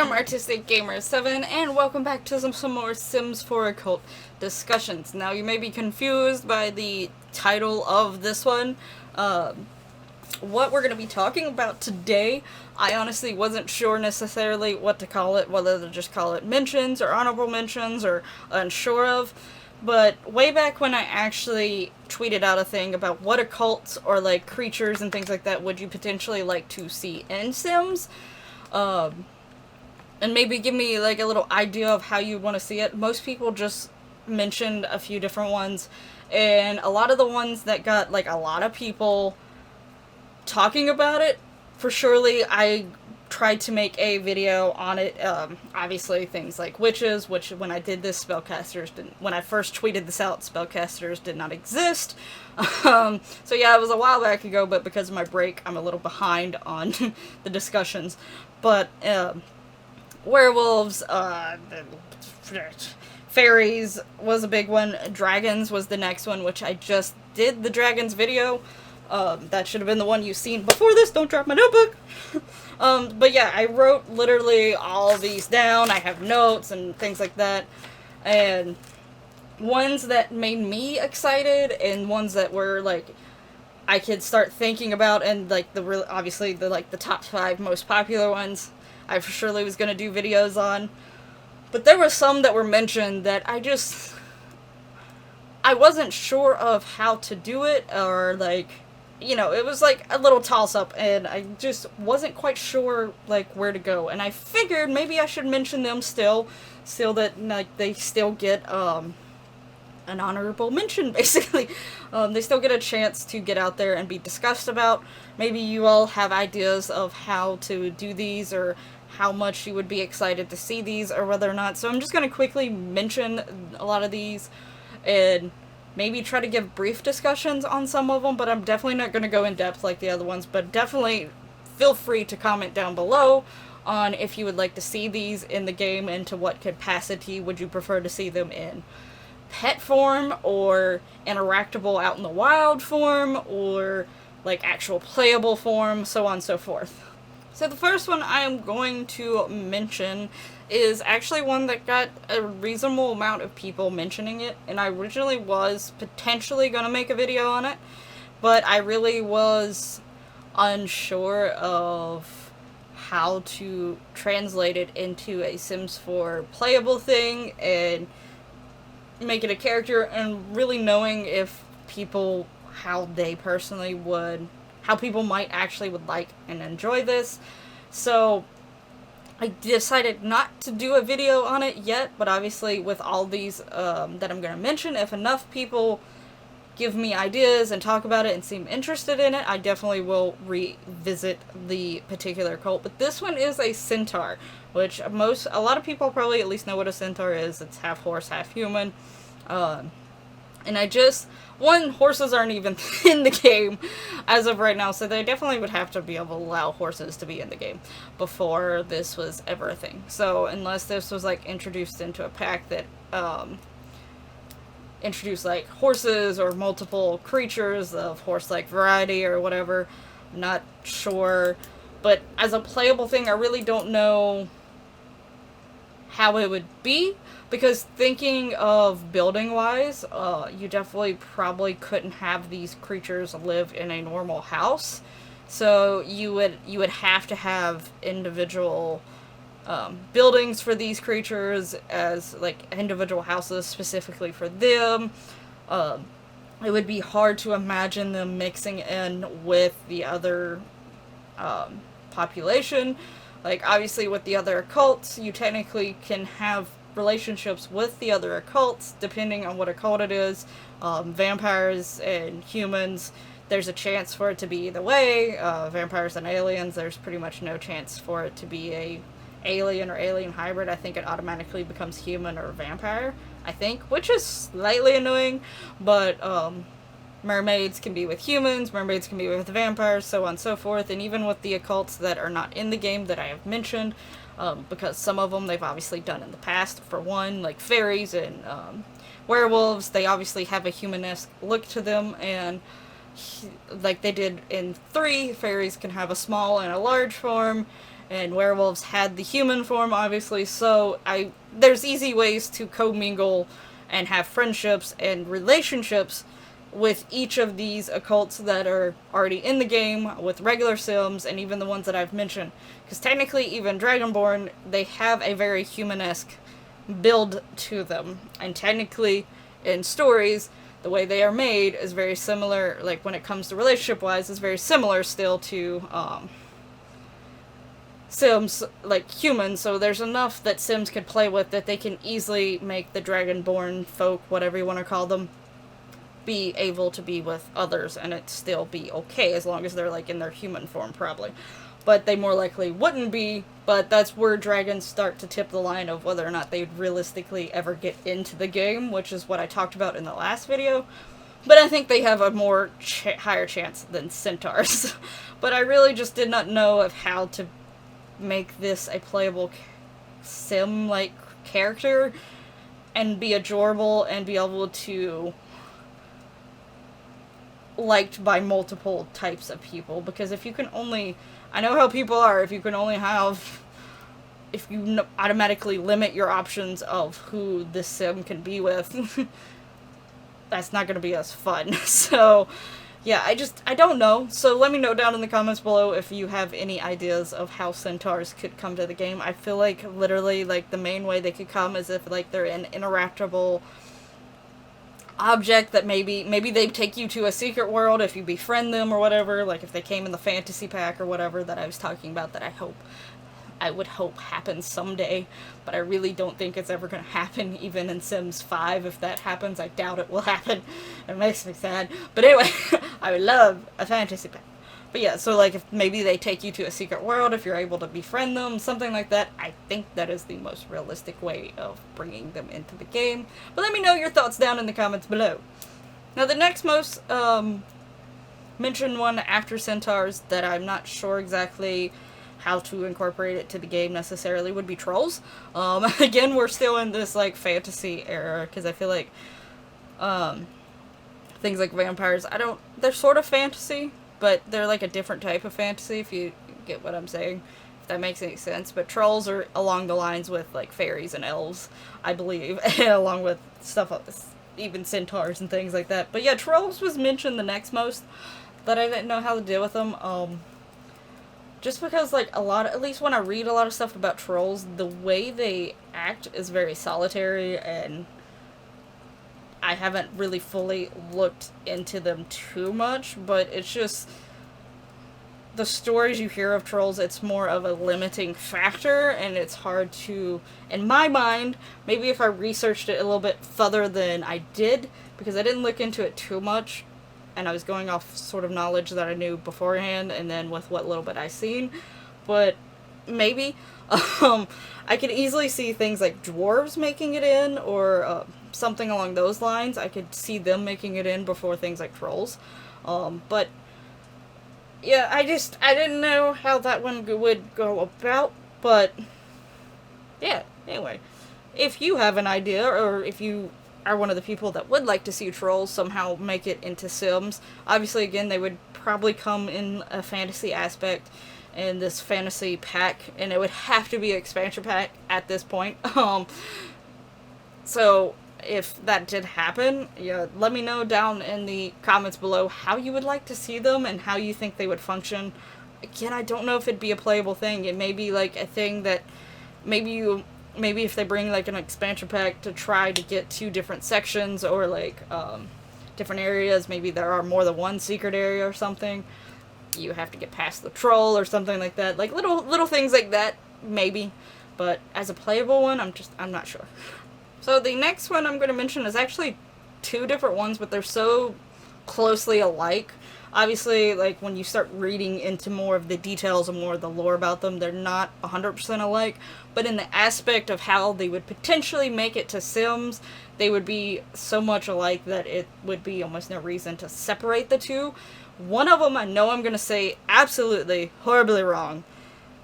I'm Artistic Gamer 7, and welcome back to some more Sims 4 Occult discussions. Now, you may be confused by the title of this one. What we're going to be talking about today, I honestly wasn't sure necessarily what to call it, whether to just call it mentions or honorable mentions or unsure of. But way back when I actually tweeted out a thing about what occults or like creatures and things like that would you potentially like to see in Sims, and maybe give me like a little idea of how you want to see it. Most people just mentioned a few different ones, and a lot of the ones that got like a lot of people talking about it, for surely I tried to make a video on it. Obviously things like witches, which when I did this, when I first tweeted this out, spellcasters did not exist. So yeah, it was a while back ago, but because of my break, I'm a little behind on the discussions. But, werewolves, fairies was a big one. Dragons was the next one, which I just did the dragons video. That should have been the one you've seen before this. Don't drop my notebook. But yeah, I wrote literally all these down. I have notes and things like that. And ones that made me excited and ones that were like I could start thinking about, and like obviously the top 5 most popular ones I for surely was going to do videos on. But there were some that were mentioned that I wasn't sure of how to do it, or like, you know, it was like a little toss-up, and I just wasn't quite sure like where to go. And I figured maybe I should mention them still that like they still get an honorable mention, basically. They still get a chance to get out there and be discussed about. Maybe you all have ideas of how to do these, or how much you would be excited to see these, or whether or not. So I'm just going to quickly mention a lot of these, and maybe try to give brief discussions on some of them, but I'm definitely not going to go in depth like the other ones. But definitely feel free to comment down below on if you would like to see these in the game, and to what capacity would you prefer to see them in. Pet form, or interactable out in the wild form, or like actual playable form, so on and so forth. So the first one I am going to mention is actually one that got a reasonable amount of people mentioning it, and I originally was potentially going to make a video on it, but I really was unsure of how to translate it into a Sims 4 playable thing and make it a character, and really knowing if people, how people might actually would like and enjoy this. So I decided not to do a video on it yet, but obviously with all these that I'm going to mention, if enough people give me ideas and talk about it and seem interested in it, I definitely will revisit the particular cult. But this one is a Centaur, which a lot of people probably at least know what a Centaur is. It's half horse, half human. And horses aren't even in the game as of right now, so they definitely would have to be able to allow horses to be in the game before this was ever a thing. So unless this was like introduced into a pack that introduced like horses or multiple creatures of horse-like variety or whatever, I'm not sure. But as a playable thing, I really don't know how it would be, because thinking of building wise, you definitely probably couldn't have these creatures live in a normal house. So you would have to have individual buildings for these creatures, as like individual houses specifically for them. It would be hard to imagine them mixing in with the other population. Like, obviously with the other occults, you technically can have relationships with the other occults, depending on what occult it is. Vampires and humans, there's a chance for it to be either way. Vampires and aliens, there's pretty much no chance for it to be a alien or alien hybrid. I think it automatically becomes human or vampire, I think, which is slightly annoying, but mermaids can be with humans, mermaids can be with vampires, so on and so forth. And even with the occults that are not in the game that I have mentioned, because some of them they've obviously done in the past. For one, like fairies and werewolves, they obviously have a humanesque look to them, and like they did in 3, fairies can have a small and a large form, and werewolves had the human form, obviously, so there's easy ways to commingle and have friendships and relationships with each of these occults that are already in the game, with regular Sims, and even the ones that I've mentioned. Because technically, even Dragonborn, they have a very humanesque build to them. And technically, in stories, the way they are made is very similar, like when it comes to relationship-wise, is very similar still to Sims, like humans, so there's enough that Sims could play with that they can easily make the Dragonborn folk, whatever you want to call them, be able to be with others, and it still be okay, as long as they're, like, in their human form, probably. But they more likely wouldn't be, but that's where dragons start to tip the line of whether or not they'd realistically ever get into the game, which is what I talked about in the last video. But I think they have a more higher chance than centaurs. But I really just did not know of how to make this a playable sim-like character and be adorable and be able to liked by multiple types of people, because if you can only, I know how people are, if you can only have, if you automatically limit your options of who this sim can be with, that's not going to be as fun. So yeah, I don't know. So let me know down in the comments below if you have any ideas of how centaurs could come to the game. I feel like literally, like, the main way they could come is if, like, they're an interactable object that maybe they take you to a secret world if you befriend them or whatever, like if they came in the fantasy pack or whatever that I was talking about, that I would hope happens someday, but I really don't think it's ever going to happen, even in Sims 5. If that happens, I doubt it will happen. It makes me sad. But anyway, I would love a fantasy pack. But yeah, so like if maybe they take you to a secret world, if you're able to befriend them, something like that, I think that is the most realistic way of bringing them into the game. But let me know your thoughts down in the comments below. Now the next most mentioned one after centaurs that I'm not sure exactly how to incorporate it to the game necessarily would be trolls. Again, we're still in this like fantasy era, because I feel like things like vampires, they're sort of fantasy, but they're like a different type of fantasy, if you get what I'm saying, if that makes any sense. But trolls are along the lines with like fairies and elves, I believe, along with stuff, even centaurs and things like that. But yeah, trolls was mentioned the next most, but I didn't know how to deal with them. Just because, like, at least when I read a lot of stuff about trolls, the way they act is very solitary, and I haven't really fully looked into them too much, but it's just, the stories you hear of trolls, it's more of a limiting factor, and it's hard to, in my mind, maybe if I researched it a little bit further than I did, because I didn't look into it too much, and I was going off sort of knowledge that I knew beforehand, and then with what little bit I seen, but maybe, I could easily see things like dwarves making it in, or something along those lines. I could see them making it in before things like trolls, but yeah, I didn't know how that one would go about, but yeah, anyway, if you have an idea, or if you are one of the people that would like to see trolls somehow make it into Sims, obviously, again, they would probably come in a fantasy aspect in this fantasy pack, and it would have to be an expansion pack at this point. So if that did happen, yeah, let me know down in the comments below how you would like to see them and how you think they would function. Again, I don't know if it'd be a playable thing. It may be like a thing that maybe if they bring like an expansion pack to try to get 2 different sections, or like different areas, maybe there are more than one secret area or something, you have to get past the troll or something like that, like little things like that, maybe. But as a playable one, I'm not sure. So the next one I'm going to mention is actually 2 different ones, but they're so closely alike. Obviously, like, when you start reading into more of the details and more of the lore about them, they're not 100% alike, but in the aspect of how they would potentially make it to Sims, they would be so much alike that it would be almost no reason to separate the 2. One of them I know I'm going to say absolutely horribly wrong.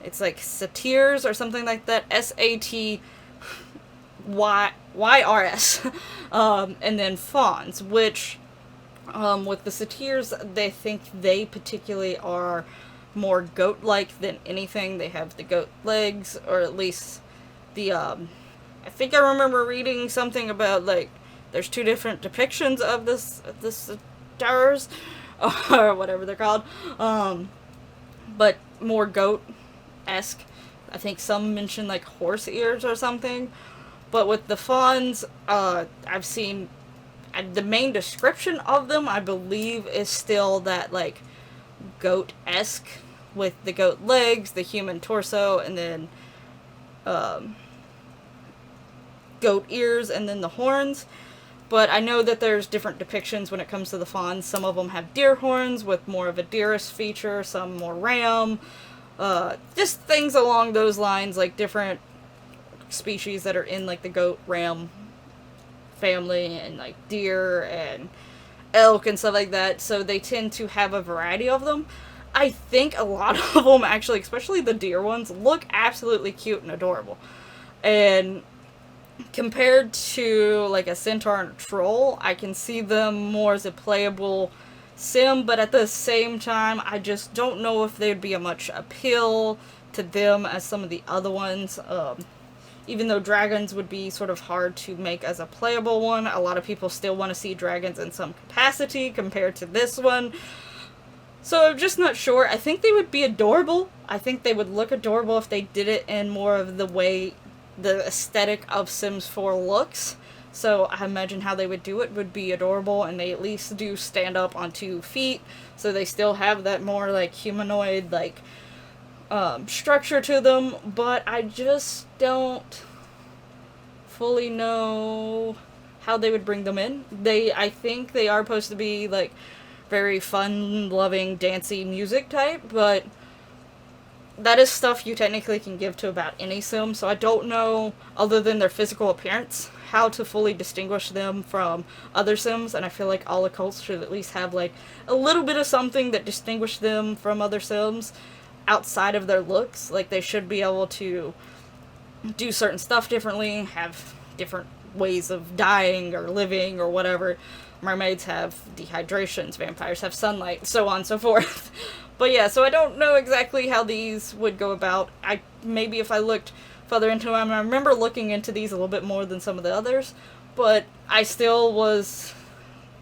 It's like Satyrs or something like that, Satyrs, and then Fawns, which, with the Satyrs, they think they particularly are more goat-like than anything. They have the goat legs, or at least the, I think I remember reading something about, like, there's two different depictions of this Centaurs, or whatever they're called, but more goat-esque. I think some mention, like, horse ears or something. But with the fawns, I've seen the main description of them, I believe, is still that, like, goat-esque with the goat legs, the human torso, and then goat ears, and then the horns. But I know that there's different depictions when it comes to the fawns. Some of them have deer horns with more of a deerest feature, some more ram. Just things along those lines, like different species that are in, like, the goat ram family, and, like, deer and elk and stuff like that. So they tend to have a variety of them. I think a lot of them, actually, especially the deer ones, look absolutely cute and adorable. And compared to, like, a centaur and a troll, I can see them more as a playable sim, but at the same time, I just don't know if they'd be a much appeal to them as some of the other ones. Even though dragons would be sort of hard to make as a playable one, a lot of people still want to see dragons in some capacity compared to this one. So I'm just not sure. I think they would be adorable. I think they would look adorable if they did it in more of the way the aesthetic of Sims 4 looks. So I imagine how they would do it would be adorable, and they at least do stand up on 2 feet, so they still have that more, like, humanoid, like, structure to them. But I just don't fully know how they would bring them in. I think they are supposed to be, like, very fun-loving, dancey music type, but that is stuff you technically can give to about any sim, so I don't know, other than their physical appearance, how to fully distinguish them from other sims. And I feel like all occults should at least have, like, a little bit of something that distinguish them from other sims outside of their looks. Like, they should be able to do certain stuff differently, have different ways of dying or living or whatever. Mermaids have dehydrations, vampires have sunlight, so on and so forth. But yeah, so I don't know exactly how these would go about. Maybe if I looked further into them, I remember looking into these a little bit more than some of the others, but I still was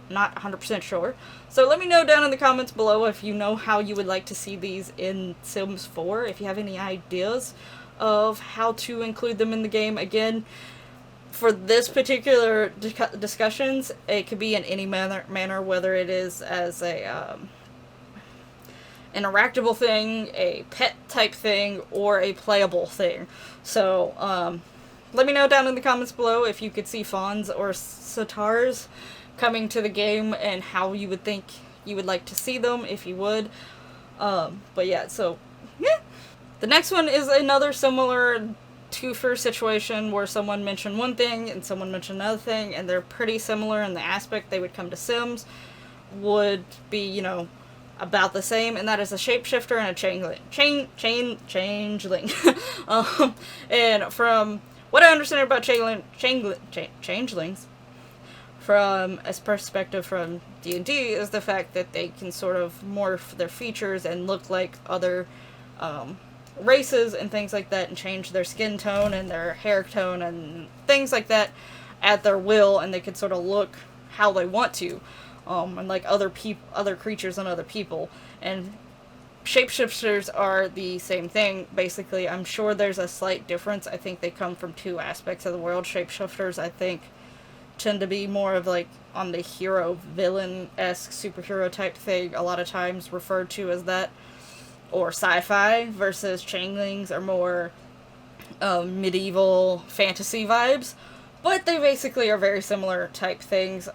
not 100% sure. So let me know down in the comments below if you know how you would like to see these in Sims 4, if you have any ideas of how to include them in the game. Again, for this particular discussions, it could be in any manner, whether it is as a interactable thing, a pet type thing, or a playable thing. So let me know down in the comments below if you could see fawns or centaurs coming to the game, and how you would think you would like to see them, if you would. But yeah, so yeah. The next one is another similar twofer situation where someone mentioned one thing and someone mentioned another thing, and they're pretty similar in the aspect they would come to Sims, would be, you know, about the same, and that is a shapeshifter and a changeling. And from what I understand about changelings, from a perspective from D&D, is the fact that they can sort of morph their features and look like other races and things like that, and change their skin tone and their hair tone and things like that at their will, and they can sort of look how they want to, and like other creatures and other people. And shapeshifters are the same thing, basically. I'm sure there's a slight difference. I think they come from 2 aspects of the world. Shapeshifters, I think, tend to be more of, like, on the hero-villain-esque superhero type thing, a lot of times referred to as that, or sci-fi, versus changelings are more medieval fantasy vibes. But they basically are very similar type things.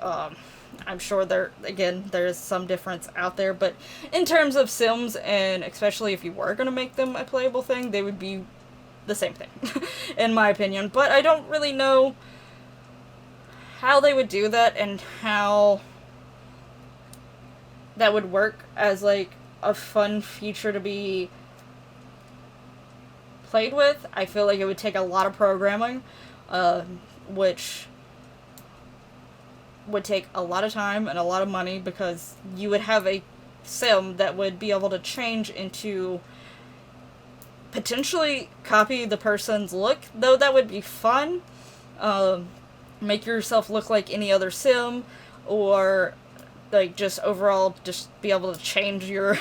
I'm sure there's some difference out there, but in terms of Sims, and especially if you were going to make them a playable thing, they would be the same thing, in my opinion. But I don't really know how they would do that, and how that would work as, like, a fun feature to be played with. I feel like it would take a lot of programming, which would take a lot of time and a lot of money, because you would have a sim that would be able to change into, potentially copy the person's look, though that would be fun. Make yourself look like any other sim, or like just overall just be able to change your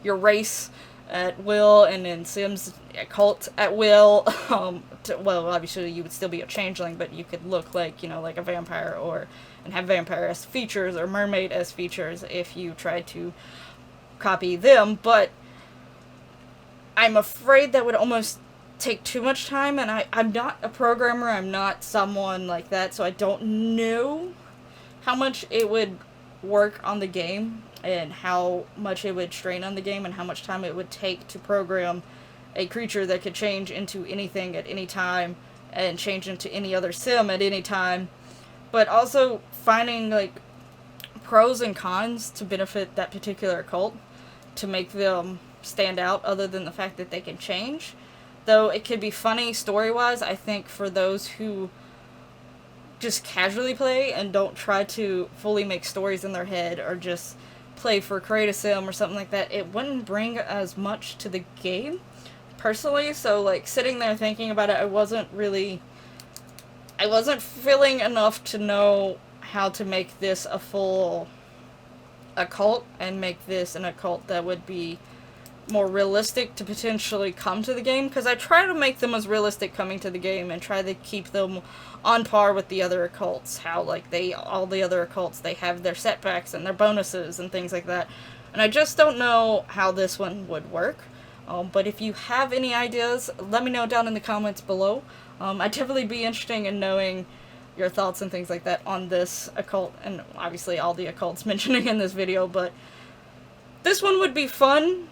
your race at will, and in Sims Occult at will. Well, obviously you would still be a changeling, but you could look like, you know, like a vampire, or and have vampire-esque features or mermaid-esque features if you tried to copy them. But I'm afraid that would almost take too much time, and I'm not a programmer, I'm not someone like that, so I don't know how much it would work on the game, and how much it would strain on the game, and how much time it would take to program a creature that could change into anything at any time, and change into any other sim at any time. But also finding, like, pros and cons to benefit that particular cult, to make them stand out, other than the fact that they can change. Though it could be funny story-wise, I think, for those who just casually play and don't try to fully make stories in their head, or just play for Create a Sim or something like that, it wouldn't bring as much to the game, personally. So, like, sitting there thinking about it, I wasn't feeling enough to know how to make this a full occult, and make this an occult that would be more realistic to potentially come to the game, because I try to make them as realistic coming to the game, and try to keep them on par with the other occults. How, like, all the other occults, they have their setbacks and their bonuses and things like that. And I just don't know how this one would work. But if you have any ideas, let me know down in the comments below. I'd definitely be interested in knowing your thoughts and things like that on this occult, and obviously all the occults mentioning in this video. But this one would be fun,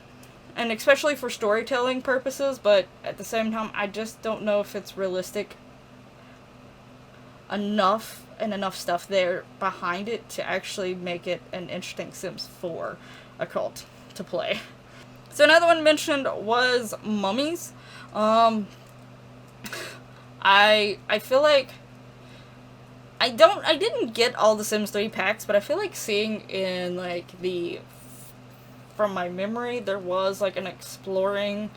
and especially for storytelling purposes, but at the same time, I just don't know if it's realistic enough, and enough stuff there behind it to actually make it an interesting Sims 4 occult to play. So another one mentioned was Mummies. I feel like I didn't get all the Sims 3 packs, but I feel like seeing in, like, from my memory, there was, like, an exploring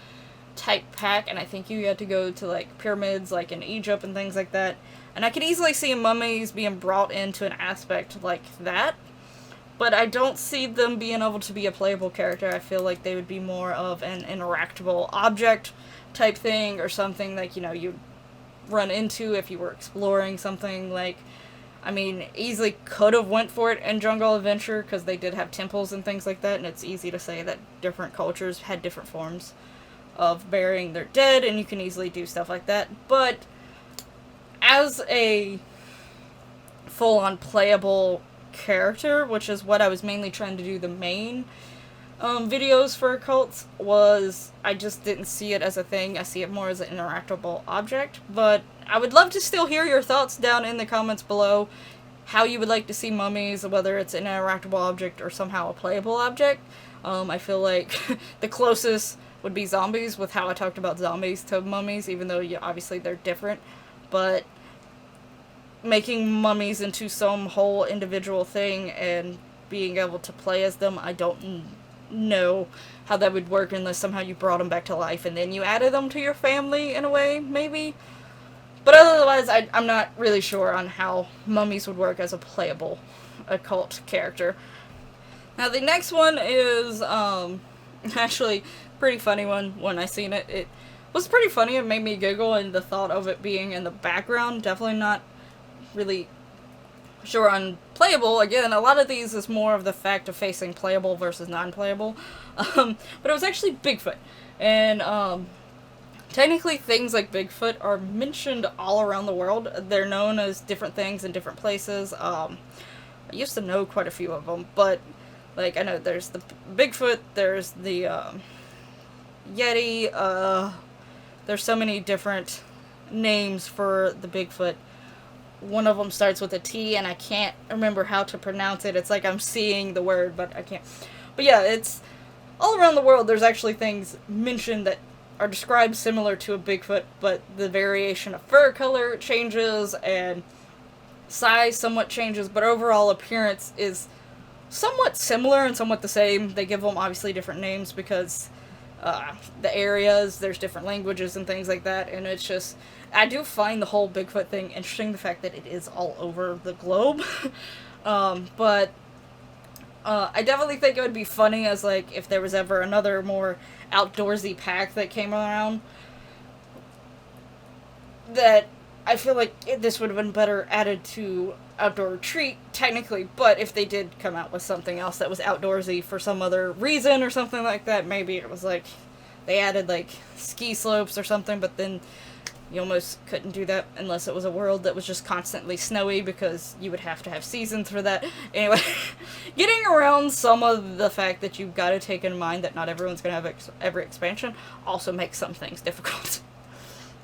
type pack, and I think you had to go to, like, pyramids, like, in Egypt and things like that. And I could easily see Mummies being brought into an aspect like that, but I don't see them being able to be a playable character. I feel like they would be more of an interactable object type thing, or something like, you know, you'd run into if you were exploring something. Like, I mean, easily could have went for it in Jungle Adventure, because they did have temples and things like that, and it's easy to say that different cultures had different forms of burying their dead, and you can easily do stuff like that. But as a full-on playable character, which is what I was mainly trying to do the main videos for occults, was I just didn't see it as a thing. I see it more as an interactable object. But I would love to still hear your thoughts down in the comments below, how you would like to see Mummies, whether it's an interactable object or somehow a playable object. I feel like the closest would be zombies, with how I talked about zombies to Mummies, even though, yeah, obviously they're different. But making Mummies into some whole individual thing and being able to play as them, I don't know how that would work, unless somehow you brought them back to life and then you added them to your family in a way, maybe. But otherwise, I'm not really sure on how Mummies would work as a playable occult character. Now the next one is actually a pretty funny one. When I seen it, it was pretty funny. It made me giggle, and the thought of it being in the background, definitely not really sure on playable. Again, a lot of these is more of the fact of facing playable versus non-playable. But it was actually Bigfoot. And technically things like Bigfoot are mentioned all around the world. They're known as different things in different places. I used to know quite a few of them, but like, I know there's the Bigfoot, there's the Yeti, there's so many different names for the Bigfoot. One of them starts with a T, and I can't remember how to pronounce it. It's like I'm seeing the word, but I can't. But yeah, it's all around the world. There's actually things mentioned that are described similar to a Bigfoot, but the variation of fur color changes, and size somewhat changes, but overall appearance is somewhat similar and somewhat the same. They give them obviously different names because the areas, there's different languages and things like that, and it's just, I do find the whole Bigfoot thing interesting, the fact that it is all over the globe. But I definitely think it would be funny as, like, if there was ever another more outdoorsy pack that came around, that I feel like this would have been better added to Outdoor Retreat, technically, but if they did come out with something else that was outdoorsy for some other reason or something like that, maybe it was like, they added, like, ski slopes or something, but then you almost couldn't do that unless it was a world that was just constantly snowy, because you would have to have seasons for that. Anyway, getting around some of the fact that you've got to take in mind that not everyone's going to have every expansion also makes some things difficult.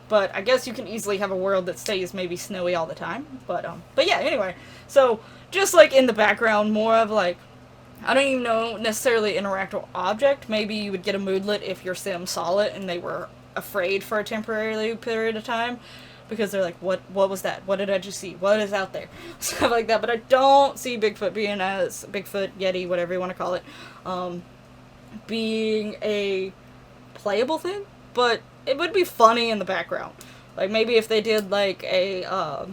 But I guess you can easily have a world that stays maybe snowy all the time. But yeah, anyway. So, just like in the background, more of like, I don't even know necessarily interactable object. Maybe you would get a moodlet if your sim saw it and they were afraid for a temporary period of time. Because they're like, what was that? What did I just see? What is out there? Stuff like that. But I don't see Bigfoot being as, Bigfoot, Yeti, whatever you want to call it, being a playable thing. But it would be funny in the background. Like, maybe if they did, like, a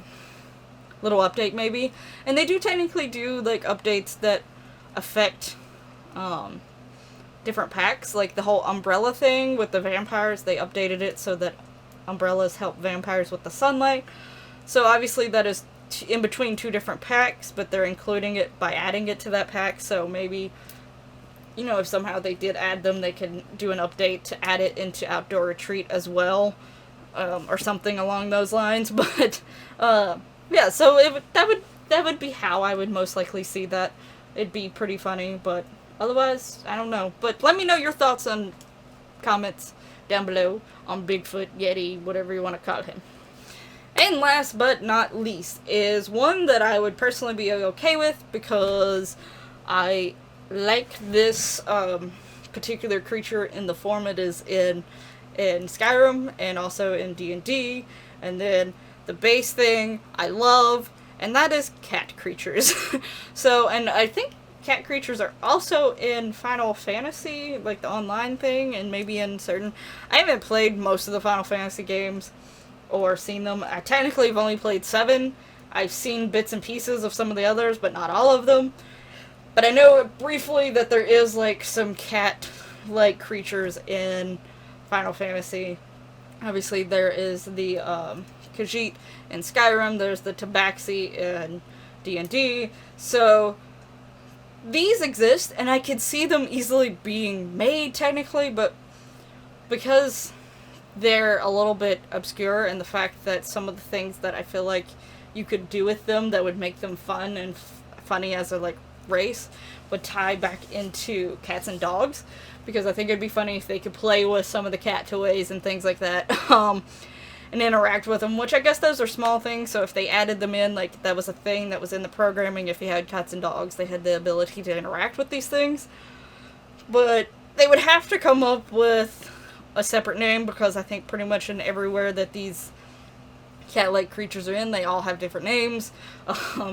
little update, maybe. And they do technically do, like, updates that affect different packs. Like, the whole umbrella thing with the vampires, they updated it so that umbrellas help vampires with the sunlight. So, obviously, that is in between two different packs, but they're including it by adding it to that pack. So, maybe, you know, if somehow they did add them, they can do an update to add it into Outdoor Retreat as well, or something along those lines. But yeah, so that would be how I would most likely see that. It'd be pretty funny, but otherwise, I don't know. But let me know your thoughts and comments down below on Bigfoot, Yeti, whatever you want to call him. And last but not least is one that I would personally be okay with, because I like this particular creature in the form it is in Skyrim and also in D&D, and then the base thing I love, and that is cat creatures. So, and I think cat creatures are also in Final Fantasy, like the online thing, and maybe in certain, I haven't played most of the Final Fantasy games or seen them. I technically have only played 7. I've seen bits and pieces of some of the others, but not all of them. But I know briefly that there is, like, some cat-like creatures in Final Fantasy. Obviously, there is the Khajiit in Skyrim. There's the Tabaxi in D&D. So, these exist, and I could see them easily being made, technically, but because they're a little bit obscure, and the fact that some of the things that I feel like you could do with them that would make them fun and funny as a, like, race would tie back into cats and dogs, because I think it'd be funny if they could play with some of the cat toys and things like that, and interact with them, which I guess those are small things. So if they added them in, like, that was a thing that was in the programming, if you had cats and dogs, they had the ability to interact with these things. But they would have to come up with a separate name, because I think pretty much in everywhere that these cat-like creatures are in, they all have different names.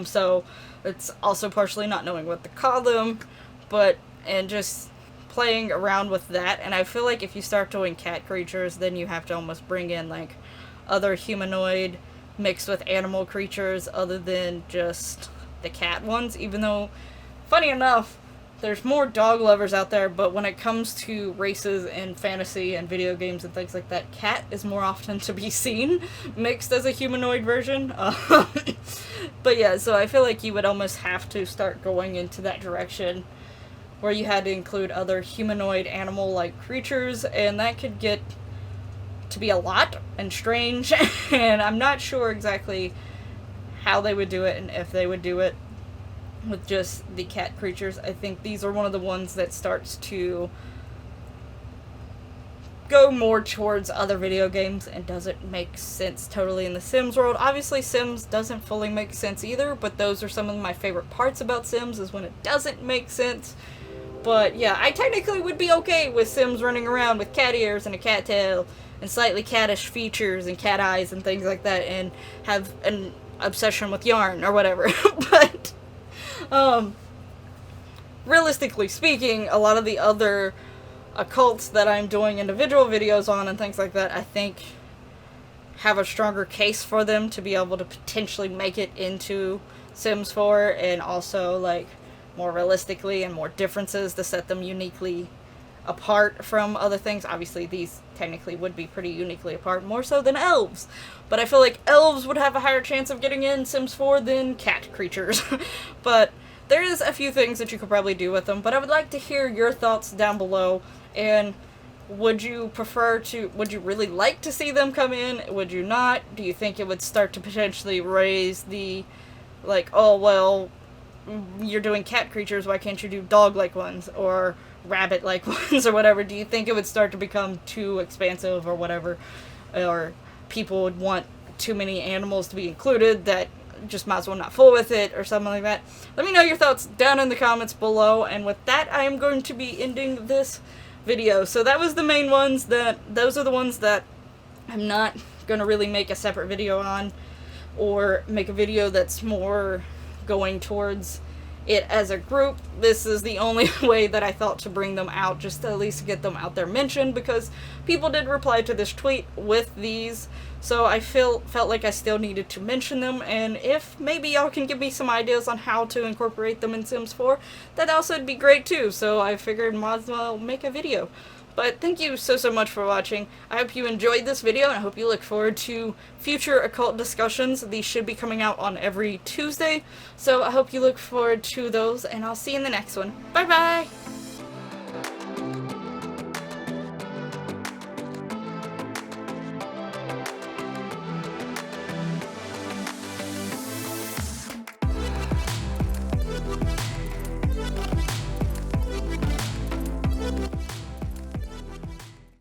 So it's also partially not knowing what to call them, and just playing around with that. And I feel like if you start doing cat creatures, then you have to almost bring in, like, other humanoid mixed with animal creatures other than just the cat ones, even though, funny enough, there's more dog lovers out there, but when it comes to races and fantasy and video games and things like that, cat is more often to be seen mixed as a humanoid version. But yeah, so I feel like you would almost have to start going into that direction where you had to include other humanoid animal-like creatures, and that could get to be a lot and strange, and I'm not sure exactly how they would do it and if they would do it with just the cat creatures. I think these are one of the ones that starts to go more towards other video games and doesn't make sense totally in the Sims world. Obviously, Sims doesn't fully make sense either, but those are some of my favorite parts about Sims, is when it doesn't make sense. But yeah, I technically would be okay with Sims running around with cat ears and a cat tail and slightly cattish features and cat eyes and things like that, and have an obsession with yarn or whatever. But realistically speaking, a lot of the other occults that I'm doing individual videos on and things like that, I think have a stronger case for them to be able to potentially make it into Sims 4, and also like more realistically and more differences to set them uniquely apart from other things. Obviously these technically would be pretty uniquely apart, more so than elves, but I feel like elves would have a higher chance of getting in Sims 4 than cat creatures. But there is a few things that you could probably do with them, but I would like to hear your thoughts down below. And would you really like to see them come in? Would you not? Do you think it would start to potentially raise the, like, oh, well, you're doing cat creatures, why can't you do dog-like ones, or rabbit-like ones, or whatever? Do you think it would start to become too expansive, or whatever? Or people would want too many animals to be included that just might as well not fool with it, or something like that? Let me know your thoughts down in the comments below, and with that, I am going to be ending this video. So that was the main ones. Those are the ones that I'm not gonna really make a separate video on, or make a video that's more going towards it as a group. This is the only way that I thought to bring them out, just to at least get them out there mentioned, because people did reply to this tweet with these, so I felt like I still needed to mention them. And if maybe y'all can give me some ideas on how to incorporate them in Sims 4, that also would be great too, so I figured might as well make a video. But thank you so much for watching. I hope you enjoyed this video, and I hope you look forward to future occult discussions. These should be coming out on every Tuesday, so I hope you look forward to those, and I'll see you in the next one. Bye bye!